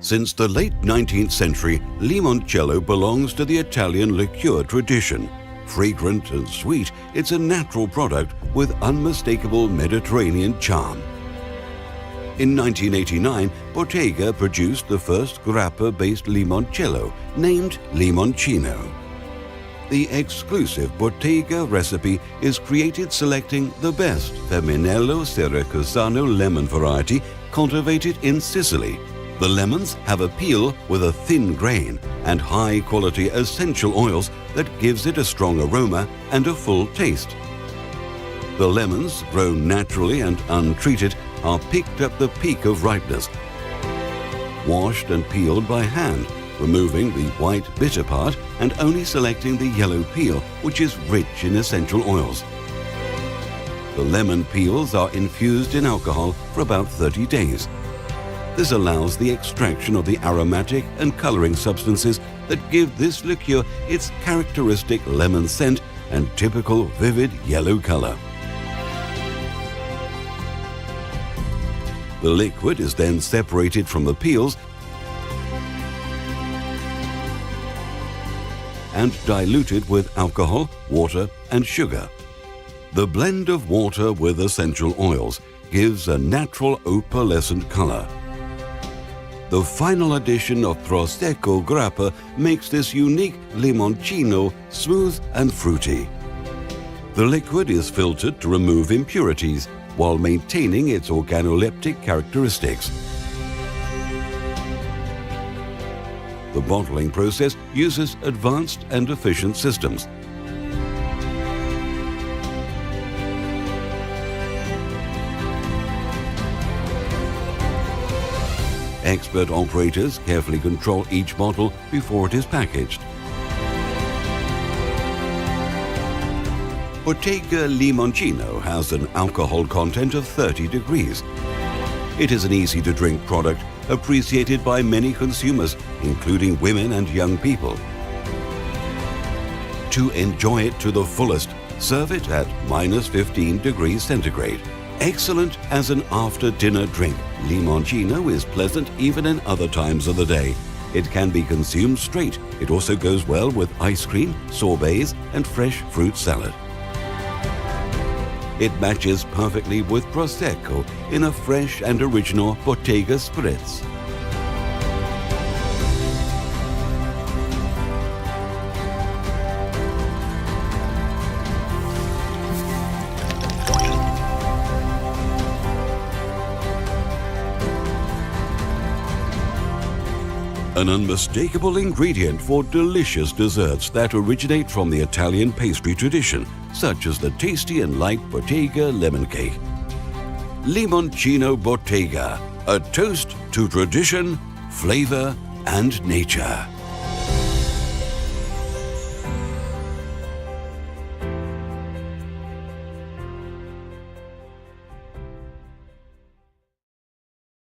Since the late 19th century, Limoncello belongs to the Italian liqueur tradition. Fragrant and sweet, it's a natural product with unmistakable Mediterranean charm. In 1989, Bottega produced the first grappa-based limoncello, named Limoncino. The exclusive Bottega recipe is created selecting the best Femminello Siracusano lemon variety cultivated in Sicily. The lemons have a peel with a thin grain and high-quality essential oils that gives it a strong aroma and a full taste. The lemons, grown naturally and untreated, are picked at the peak of ripeness, washed and peeled by hand, removing the white bitter part and only selecting the yellow peel, which is rich in essential oils. The lemon peels are infused in alcohol for about 30 days. This allows the extraction of the aromatic and coloring substances that give this liqueur its characteristic lemon scent and typical vivid yellow color. The liquid is then separated from the peels and diluted with alcohol, water, and sugar. The blend of water with essential oils gives a natural opalescent color. The final addition of Prosecco grappa makes this unique limoncino smooth and fruity. The liquid is filtered to remove impurities while maintaining its organoleptic characteristics. The bottling process uses advanced and efficient systems. Expert operators carefully control each bottle before it is packaged. Bottega Limoncino has an alcohol content of 30 degrees. It is an easy-to-drink product appreciated by many consumers, including women and young people. To enjoy it to the fullest, serve it at -15 degrees centigrade. Excellent as an after-dinner drink, Limoncino is pleasant even in other times of the day. It can be consumed straight. It also goes well with ice cream, sorbets, and fresh fruit salad. It matches perfectly with Prosecco in a fresh and original Bottega spritz. An unmistakable ingredient for delicious desserts that originate from the Italian pastry tradition, such as the tasty and light Bottega lemon cake. Limoncino Bottega, a toast to tradition, flavor, and nature.